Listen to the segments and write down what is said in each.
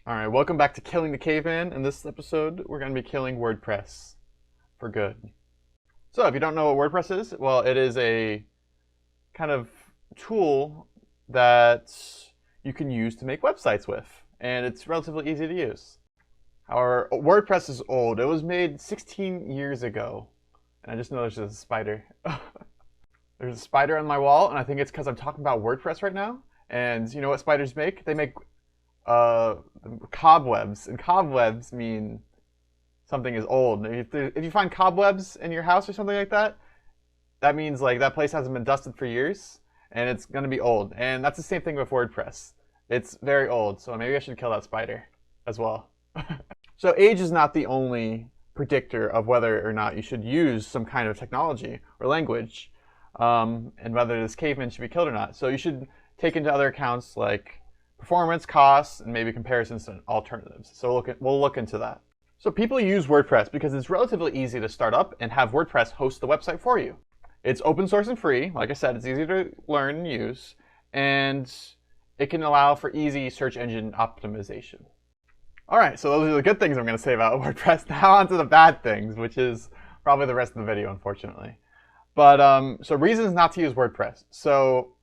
All right, welcome back to Killing the Caveman. In this episode, we're going to be killing WordPress for good. So if you don't know what WordPress is, well, it is a kind of tool that you can use to make websites with, and it's relatively easy to use. However, WordPress is old. It was made 16 years ago, and I just noticed there's a spider. There's a spider on my wall, and I think it's because I'm talking about WordPress right now. And you know what spiders make? They make cobwebs, and cobwebs mean something is old. If you find cobwebs in your house or something like that, that means like that place hasn't been dusted for years, and it's going to be old. And that's the same thing with WordPress. It's very old, so maybe I should kill that spider as well. So age is not the only predictor of whether or not you should use some kind of technology or language, and whether this caveman should be killed or not. So you should take into other accounts like performance, costs, and maybe comparisons to alternatives. So we'll look into that. So people use WordPress because it's relatively easy to start up and have WordPress host the website for you. It's open source and free. Like I said, it's easy to learn and use, and it can allow for easy search engine optimization. All right, so those are the good things I'm going to say about WordPress. Now on to the bad things, which is probably the rest of the video, unfortunately. But so reasons not to use WordPress. So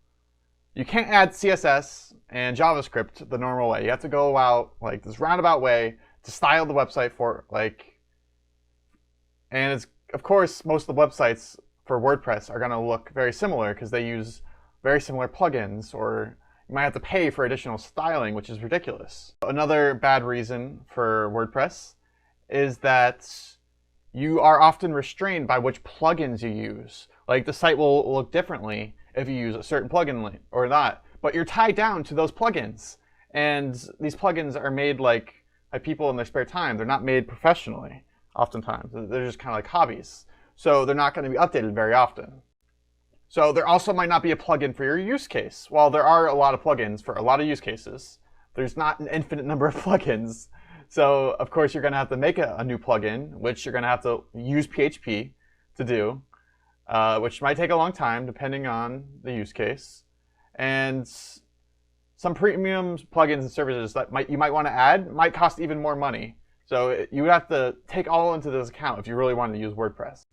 you can't add CSS and JavaScript the normal way. You have to go out like this roundabout way to style the website for and it's, of course, most of the websites for WordPress are going to look very similar because they use very similar plugins, or you might have to pay for additional styling, which is ridiculous. Another bad reason for WordPress is that you are often restrained by which plugins you use. Like the site will look differently if you use a certain plugin or not, but you're tied down to those plugins. And these plugins are made like by people in their spare time. They're not made professionally, oftentimes. They're just kind of like hobbies. So they're not going to be updated very often. So there also might not be a plugin for your use case. While there are a lot of plugins for a lot of use cases, there's not an infinite number of plugins. So of course you're going to have to make a new plugin, which you're going to have to use PHP to do, which might take a long time depending on the use case. And some premium plugins and services that you might want to add might cost even more money. So you would have to take all into this account if you really want to use WordPress.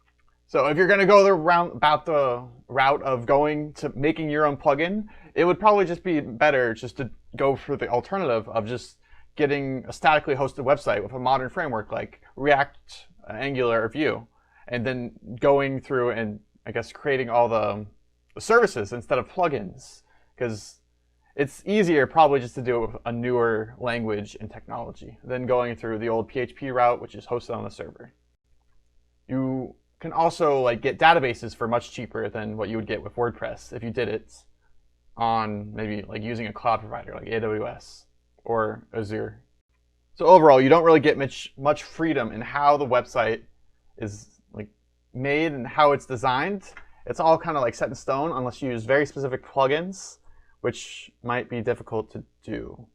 So if you're going to go the route of going to making your own plugin, it would probably just be better just to go for the alternative of just getting a statically hosted website with a modern framework like React, Angular, or Vue, and then going through and I guess creating all the services instead of plugins, because it's easier probably just to do it with a newer language and technology than going through the old PHP route, which is hosted on the server. You can also like get databases for much cheaper than what you would get with WordPress if you did it on maybe like using a cloud provider like AWS or Azure. So overall, you don't really get much freedom in how the website is like made and how it's designed. It's all kind of like set in stone unless you use very specific plugins, which might be difficult to do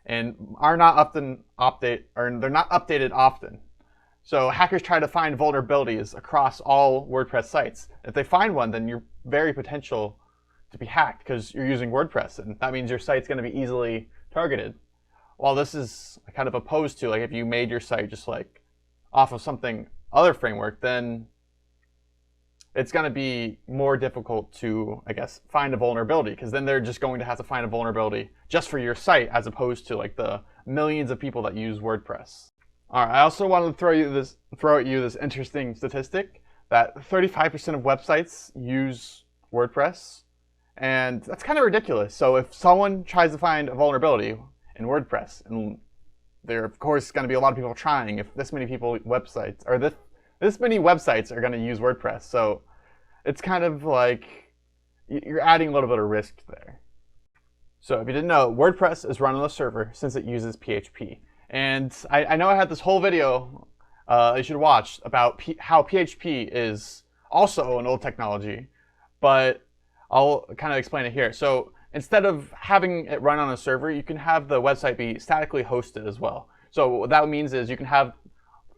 and are not often they're not updated often. So hackers try to find vulnerabilities across all WordPress sites. If they find one, then you're very potential to be hacked because you're using WordPress, and that means your site's going to be easily targeted. While this is kind of opposed to like if you made your site just like off of something other framework, then it's going to be more difficult to, I guess, find a vulnerability, because then they're just going to have to find a vulnerability just for your site as opposed to like the millions of people that use WordPress. All right, I also wanted to throw at you this interesting statistic that 35% of websites use WordPress, and that's kind of ridiculous. So if someone tries to find a vulnerability in WordPress, and there of course going to be a lot of people trying, if this many websites are going to use WordPress, so it's kind of like you're adding a little bit of risk there. So if you didn't know, WordPress is run on the server since it uses PHP. And I know I had this whole video you should watch about how PHP is also an old technology, but I'll kind of explain it here. So instead of having it run on a server, you can have the website be statically hosted as well. So what that means is you can have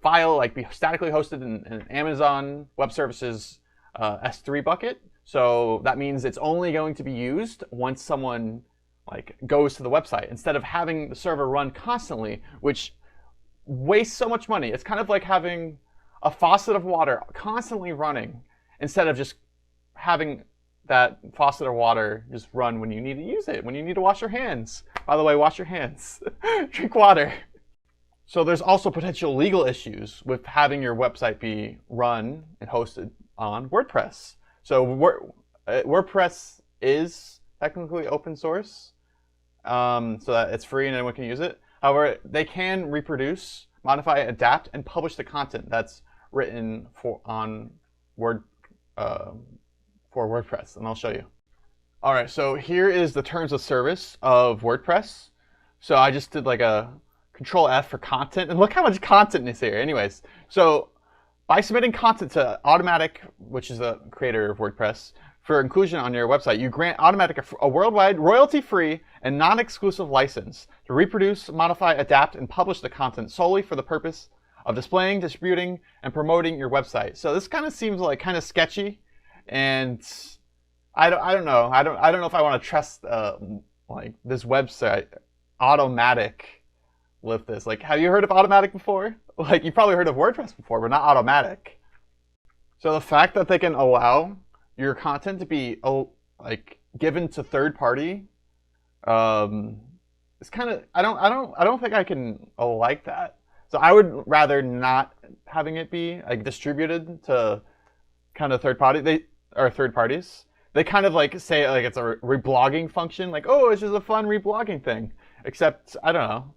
file like be statically hosted in an Amazon Web Services S3 bucket. So that means it's only going to be used once like goes to the website instead of having the server run constantly, which wastes so much money. It's kind of like having a faucet of water constantly running instead of just having that faucet of water just run when you need to use it, when you need to wash your hands. By the way, wash your hands. Drink water. So there's also potential legal issues with having your website be run and hosted on WordPress. So WordPress is technically open source, so that it's free and anyone can use it. However, they can reproduce, modify, adapt, and publish the content that's written for WordPress, and I'll show you. All right, so here is the terms of service of WordPress. So I just did like a Control F for content, and look how much content is here. Anyways, so by submitting content to Automatic, which is the creator of WordPress, for inclusion on your website, you grant Automatic a worldwide, royalty-free, and non-exclusive license to reproduce, modify, adapt, and publish the content solely for the purpose of displaying, distributing, and promoting your website. So this kind of seems like kind of sketchy, and I don't know. I don't know if I want to trust like this website, Automatic, with this. Like, have you heard of Automatic before? Like, you've probably heard of WordPress before, but not Automatic. So the fact that they can allow your content to be like given to third party, it's kind of I don't think I can like that. So I would rather not having it be like distributed to kind of third parties. They kind of like say like it's a reblogging function, like, oh, it's just a fun reblogging thing. Except, I don't know.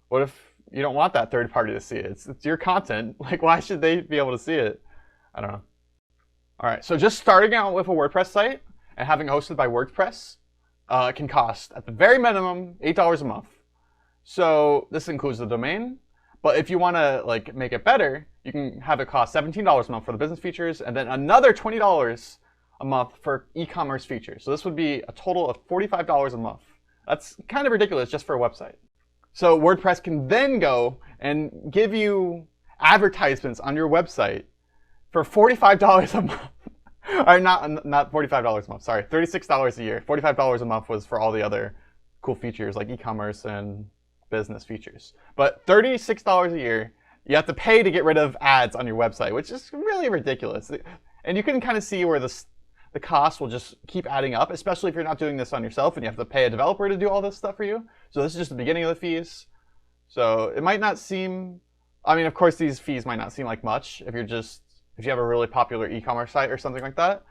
What if you don't want that third party to see it? It's your content. Like, why should they be able to see it? I don't know. All right, so just starting out with a WordPress site and having it hosted by WordPress can cost, at the very minimum, $8 a month. So this includes the domain. But if you want to like make it better, you can have it cost $17 a month for the business features, and then another $20 a month for e-commerce features. So this would be a total of $45 a month. That's kind of ridiculous just for a website. So WordPress can then go and give you advertisements on your website for $45 a month. Or not $45 a month, sorry, $36 a year. $45 a month was for all the other cool features like e-commerce and business features. But $36 a year, you have to pay to get rid of ads on your website, which is really ridiculous. And you can kind of see where the cost will just keep adding up, especially if you're not doing this on yourself and you have to pay a developer to do all this stuff for you. So this is just the beginning of the fees. So it might not seem, I mean, of course, these fees might not seem like much if you have a really popular e-commerce site or something like that,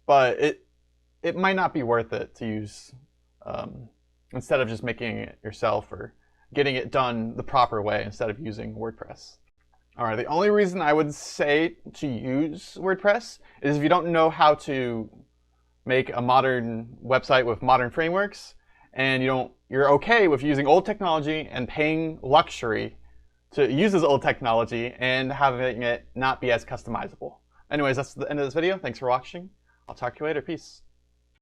but it might not be worth it to use instead of just making it yourself or getting it done the proper way instead of using WordPress. All right, the only reason I would say to use WordPress is if you don't know how to make a modern website with modern frameworks, and you're okay with using old technology and paying luxury to use this old technology and having it not be as customizable. Anyways, that's the end of this video. Thanks for watching. I'll talk to you later. Peace.